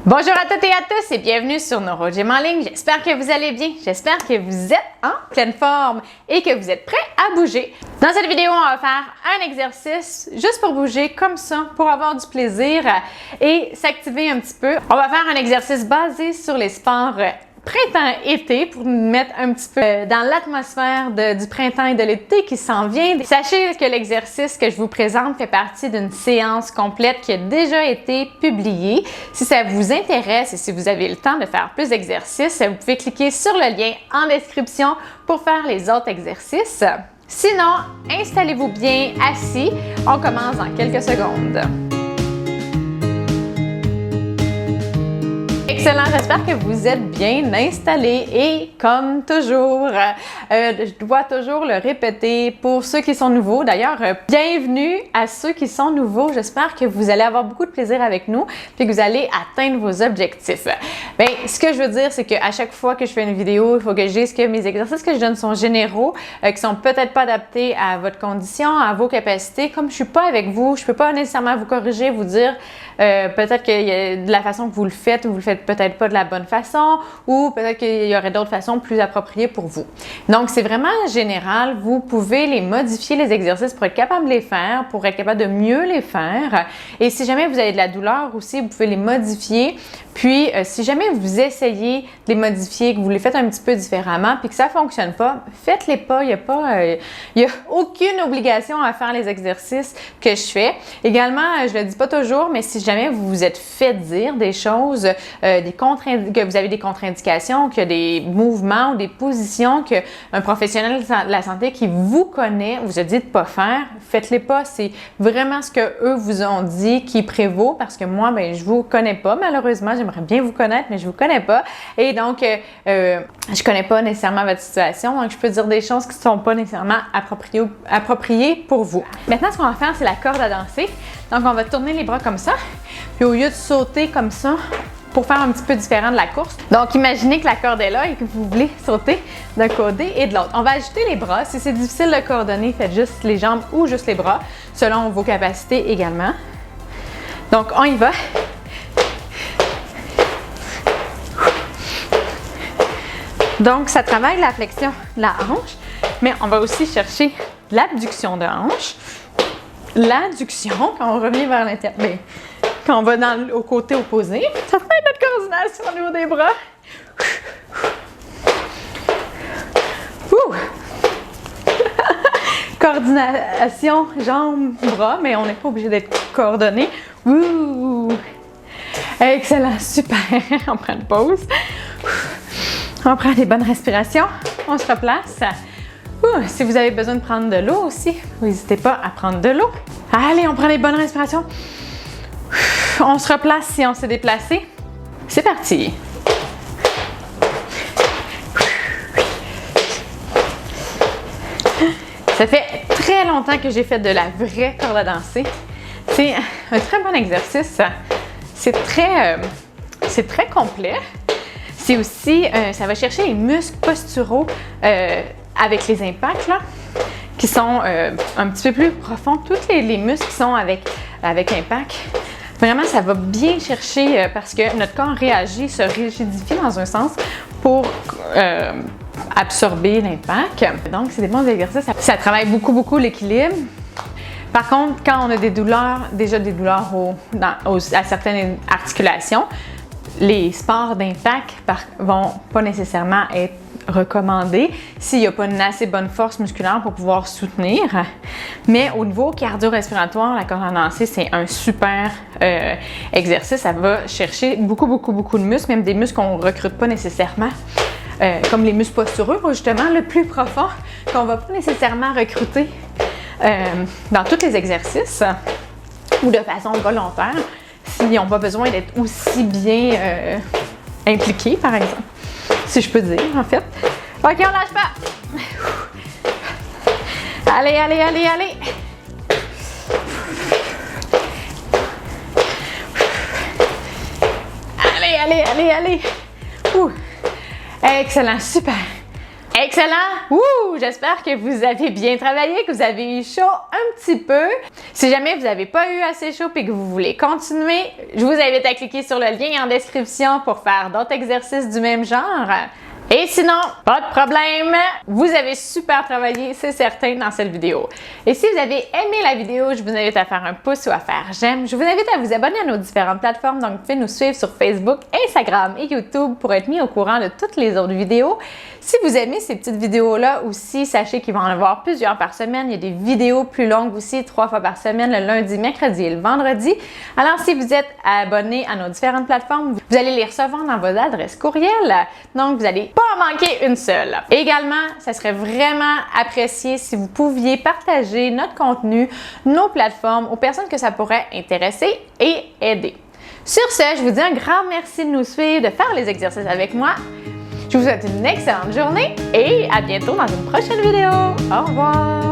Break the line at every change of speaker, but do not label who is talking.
Bonjour à toutes et à tous et bienvenue sur NeuroGym en ligne. J'espère que vous allez bien, j'espère que vous êtes en pleine forme et que vous êtes prêts à bouger. Dans cette vidéo, on va faire un exercice juste pour bouger comme ça, pour avoir du plaisir et s'activer un petit peu. On va faire un exercice basé sur les sports printemps-été pour nous mettre un petit peu dans l'atmosphère du printemps et de l'été qui s'en vient. Sachez que l'exercice que je vous présente fait partie d'une séance complète qui a déjà été publiée. Si ça vous intéresse et si vous avez le temps de faire plus d'exercices, vous pouvez cliquer sur le lien en description pour faire les autres exercices. Sinon, installez-vous bien assis. On commence dans quelques secondes. Excellent, j'espère que vous êtes bien installés et comme toujours, je dois toujours le répéter pour ceux qui sont nouveaux. D'ailleurs, bienvenue à ceux qui sont nouveaux. J'espère que vous allez avoir beaucoup de plaisir avec nous et que vous allez atteindre vos objectifs. Bien, ce que je veux dire, c'est qu'à chaque fois que je fais une vidéo, il faut que je dise que mes exercices que je donne sont généraux, qui sont peut-être pas adaptés à votre condition, à vos capacités. Comme je suis pas avec vous, je peux pas nécessairement vous corriger, vous dire peut-être qu'il y a de la façon que vous le faites peut-être pas de la bonne façon ou peut-être qu'il y aurait d'autres façons plus appropriées pour vous. Donc, c'est vraiment général. Vous pouvez les modifier, les exercices, pour être capable de les faire, pour être capable de mieux les faire. Et si jamais vous avez de la douleur aussi, vous pouvez les modifier. Puis, si jamais vous essayez de les modifier, que vous les faites un petit peu différemment, puis que ça ne fonctionne pas, faites-les pas. Il n'y a aucune obligation à faire les exercices que je fais. Également, je ne le dis pas toujours, mais si jamais vous vous êtes fait dire des choses, que vous avez des contre-indications, qu'il y a des mouvements ou des positions qu'un professionnel de la santé qui vous connaît vous a dit de ne pas faire, faites-les pas. C'est vraiment ce qu'eux vous ont dit qui prévaut parce que moi, ben, je ne vous connais pas malheureusement. J'aimerais bien vous connaître, mais je ne vous connais pas. Et donc, je ne connais pas nécessairement votre situation. Donc, je peux dire des choses qui ne sont pas nécessairement appropriées pour vous. Maintenant, ce qu'on va faire, c'est la corde à danser. Donc, on va tourner les bras comme ça. Puis, au lieu de sauter comme ça, pour faire un petit peu différent de la course. Donc, imaginez que la corde est là et que vous voulez sauter d'un côté et de l'autre. On va ajouter les bras. Si c'est difficile de coordonner, faites juste les jambes ou juste les bras, selon vos capacités également. Donc, on y va. Donc, ça travaille la flexion de la hanche, mais on va aussi chercher l'abduction de hanche, l'adduction quand on revient vers l'intérieur. Quand on va au côté opposé, ça fait notre coordination au niveau des bras. Coordination jambes-bras, mais on n'est pas obligé d'être coordonné. Excellent, super. On prend une pause. On prend des bonnes respirations. On se replace. Si vous avez besoin de prendre de l'eau aussi, n'hésitez pas à prendre de l'eau. Allez, on prend les bonnes respirations. On se replace si on s'est déplacé. C'est parti! Ça fait très longtemps que j'ai fait de la vraie corde à danser. C'est un très bon exercice. C'est très complet. C'est aussi, ça va chercher les muscles posturaux avec les impacts là, qui sont un petit peu plus profonds. Tous les muscles qui sont avec impact. Vraiment, ça va bien chercher parce que notre corps réagit, se rigidifie dans un sens pour absorber l'impact. Donc, c'est des bons exercices. Ça travaille beaucoup l'équilibre. Par contre, quand on a des douleurs à certaines articulations, les sports d'impact vont pas nécessairement être recommandés s'il n'y a pas une assez bonne force musculaire pour pouvoir soutenir. Mais au niveau cardio-respiratoire, la corde à danser, c'est un super exercice. Ça va chercher beaucoup de muscles, même des muscles qu'on ne recrute pas nécessairement, comme les muscles postureux, justement, le plus profond, qu'on ne va pas nécessairement recruter dans tous les exercices ou de façon volontaire s'ils n'ont pas besoin d'être aussi bien impliqués, par exemple. Si je peux dire, en fait. OK, on lâche pas. Allez. Allez. Excellent, super. Excellent! Ouh! J'espère que vous avez bien travaillé, que vous avez eu chaud un petit peu. Si jamais vous n'avez pas eu assez chaud et que vous voulez continuer, je vous invite à cliquer sur le lien en description pour faire d'autres exercices du même genre. Et sinon, pas de problème, vous avez super travaillé, c'est certain, dans cette vidéo. Et si vous avez aimé la vidéo, je vous invite à faire un pouce ou à faire j'aime. Je vous invite à vous abonner à nos différentes plateformes, donc vous pouvez nous suivre sur Facebook, Instagram et YouTube pour être mis au courant de toutes les autres vidéos. Si vous aimez ces petites vidéos-là aussi, sachez qu'il va en avoir plusieurs par semaine. Il y a des vidéos plus longues aussi, 3 fois par semaine, le lundi, mercredi et le vendredi. Alors, si vous êtes abonné à nos différentes plateformes, vous allez les recevoir dans vos adresses courriel. Donc, vous n'allez pas en manquer une seule. Également, ça serait vraiment apprécié si vous pouviez partager notre contenu, nos plateformes aux personnes que ça pourrait intéresser et aider. Sur ce, je vous dis un grand merci de nous suivre, de faire les exercices avec moi. Je vous souhaite une excellente journée et à bientôt dans une prochaine vidéo. Au revoir!